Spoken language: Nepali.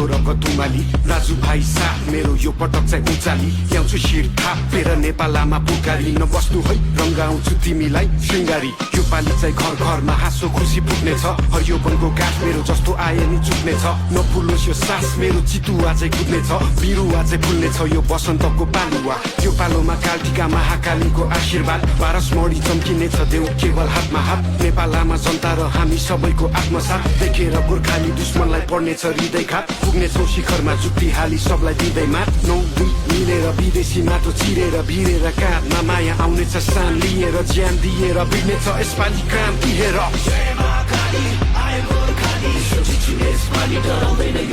रातो र गतुमाली राजु भाइ साथ मेरो यो पटक चाहिँ उचाली ल्याउँछु शिर थापेर नेपालमा पुकारी नबस्नु है रङ्गाउँछु तिमीलाई श्रृङ्गारी यो पालि चाहिँ घर घरमा हाँसो खुसी पुग्नेछ हरियो वनको गाछ मेरो जस्तो आए नि चुक्नेछ नफुलोस् यो सास मेरो चितुवा चाहिँ कुद्नेछ बिरुवा चाहिँ फुल्नेछ यो बसन्तको पालुवा यो पालोमा कालटिका महाकालीको आशीर्वाद पारस मणि चम्किनेछ देऊ केवल हातमा हात नेपालमा जनता र हामी सबैको आत्मसाथ देखेर गोर्खाली दुश्मनलाई पर्नेछ हृदयघात पुग्नेछौँ शिखरमा जुक्ति हाली सबलाई दिँदै मात 9-2 मिलेर विदेशी माटो चिरेर भिरेर काँधमा माया आउनेछ सान लिएर ज्यान दिएर बिग्नेछ यसपालि काम दिएर यसपालि डराउँदैन